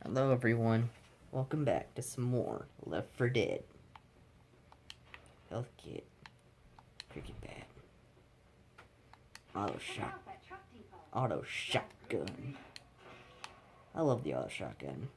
Hello everyone, welcome back to some more Left 4 Dead. Health kit, cricket bat, auto shotgun. I love the auto shotgun.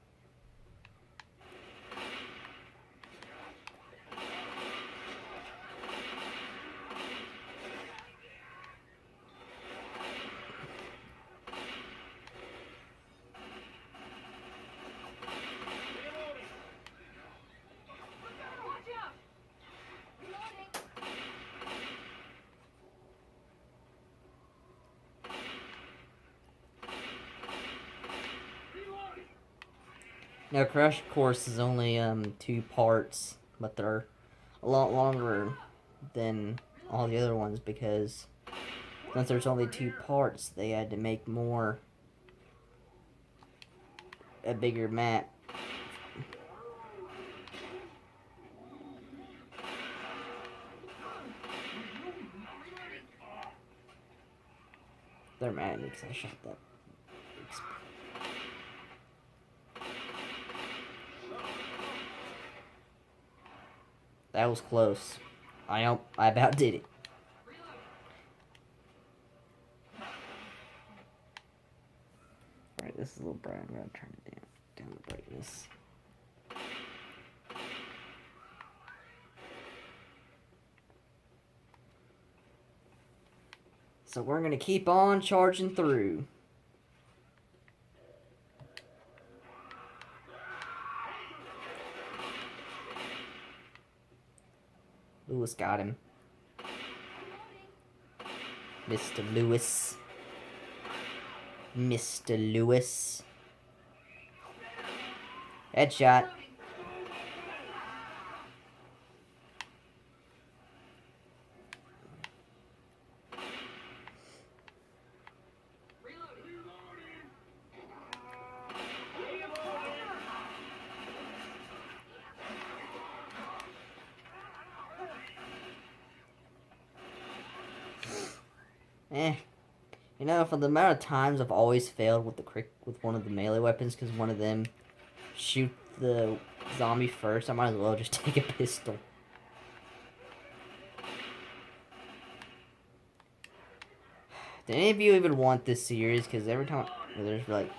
Now Crash Course is only 2 parts, but they're a lot longer than all the other ones because since there's only 2 parts, they had to make a bigger map. They're mad at me because I shot that. That was close. I about did it. Alright, this is a little bright. I'm gonna turn it down the brightness. So we're gonna keep on charging through. Lewis got him. Mr. Lewis. Mr. Lewis. Headshot. You know, for the amount of times I've always failed with one of the melee weapons because one of them shoot the zombie first, I might as well just take a pistol. Do any of you even want this series? Because every time there's like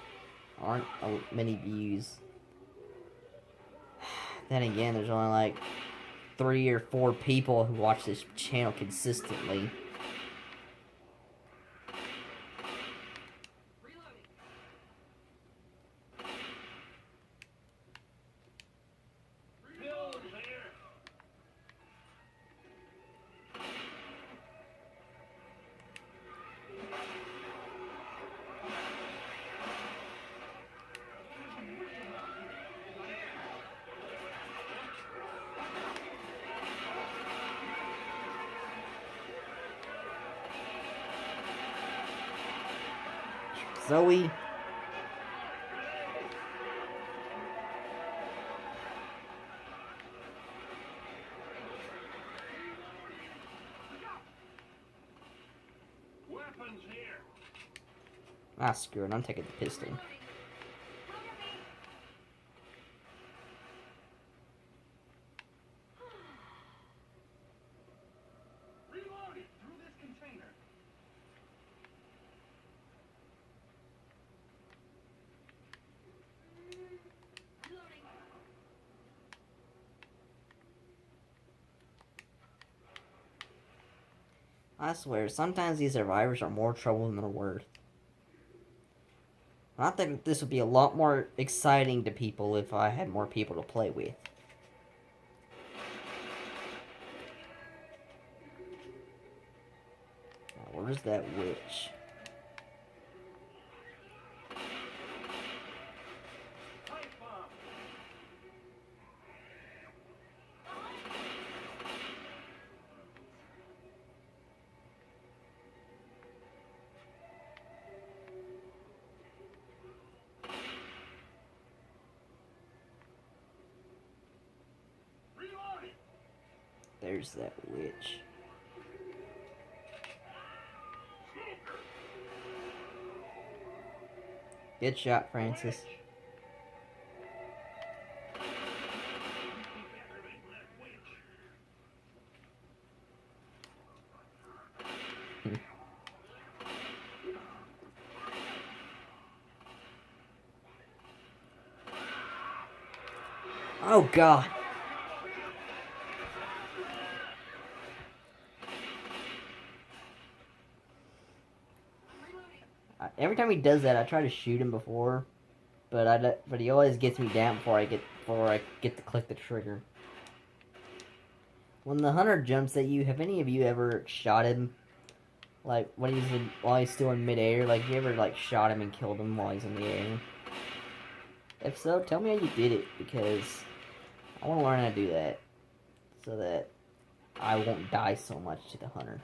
aren't many views. Then again, there's only like 3 or 4 people who watch this channel consistently. Zoe. Ah, screw it. I'm taking the pistol. I swear, sometimes these survivors are more trouble than they're worth. I think this would be a lot more exciting to people if I had more people to play with. Where's that witch? There's that witch. Good shot, Francis. Oh god. Every time he does that, I try to shoot him before, but he always gets me down before I get to click the trigger. When the hunter jumps at you, have any of you ever shot him? Like while he's still in midair? Like, have you ever like shot him and killed him while he's in the air? If so, tell me how you did it, because I want to learn how to do that so that I won't die so much to the hunter.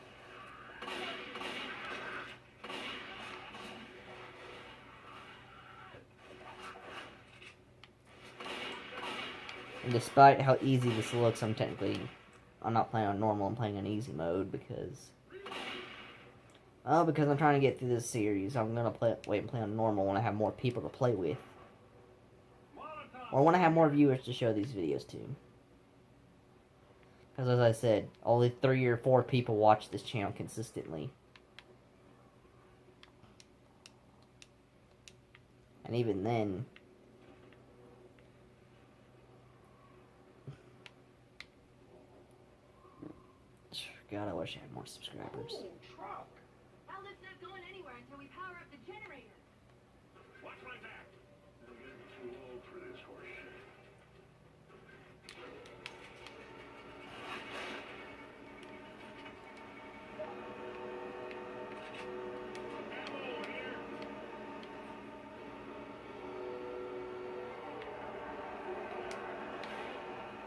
And despite how easy this looks, I'm not playing on normal, I'm playing on easy mode because I'm trying to get through this series. I'm gonna wait and play on normal when I have more people to play with. Or when I have more viewers to show these videos to. Because as I said, only 3 or 4 people watch this channel consistently. And even then, God, I wish I had more subscribers. Our lift's not going anywhere until we power up the generator. Watch my back. I'm getting too old for this horseshit.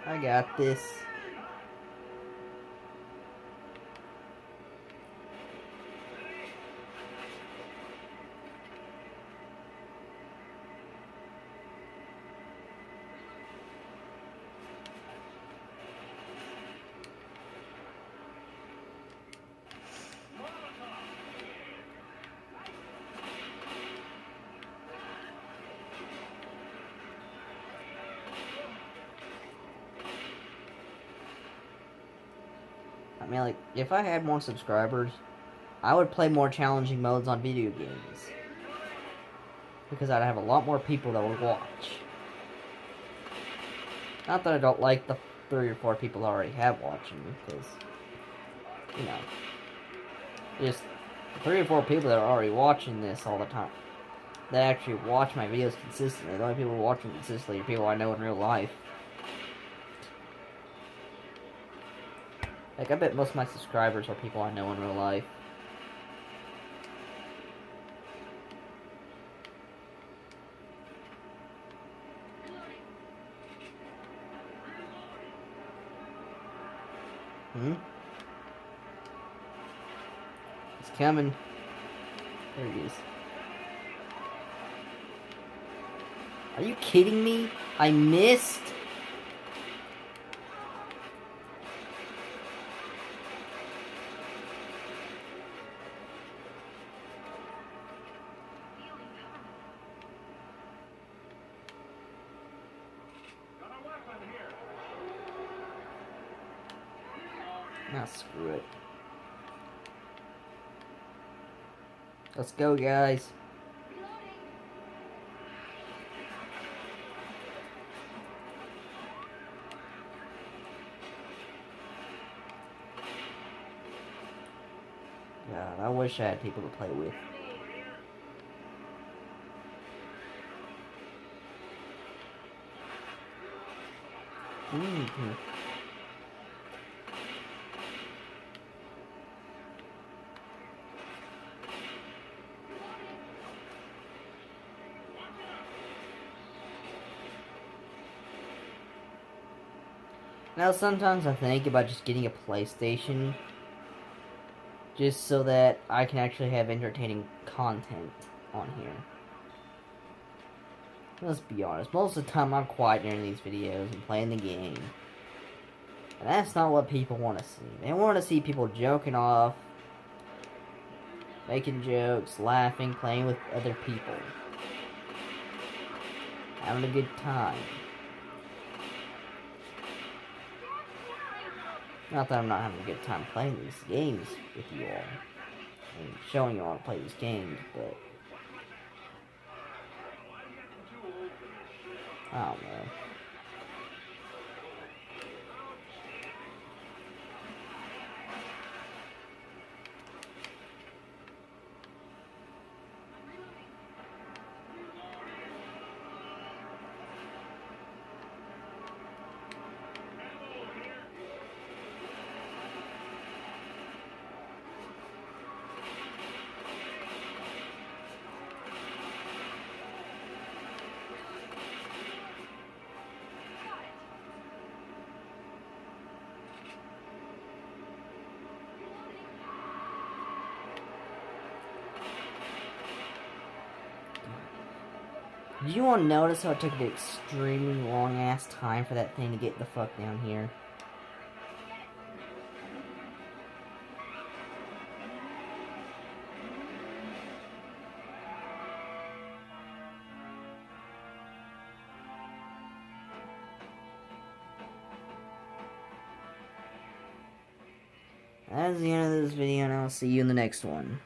I got this. I mean, like, if I had more subscribers, I would play more challenging modes on video games. Because I'd have a lot more people that would watch. Not that I don't like the 3 or 4 people I already have watching, because, you know, just 3 or 4 people that are already watching this all the time, that actually watch my videos consistently. The only people watching consistently are people I know in real life. Like, I bet most of my subscribers are people I know in real life. It's coming. There he is. Are you kidding me? I missed? Nah, screw it. Let's go, guys. God, I wish I had people to play with. Mm-hmm. Now, sometimes I think about just getting a PlayStation just so that I can actually have entertaining content on here. Let's be honest, most of the time I'm quiet during these videos and playing the game. And that's not what people want to see. They want to see people joking off, making jokes, laughing, playing with other people, having a good time. Not that I'm not having a good time playing these games with you all, and showing you all how to play these games, but I don't know. Did you all notice how it took an extremely long ass time for that thing to get the fuck down here? That is the end of this video, and I'll see you in the next one.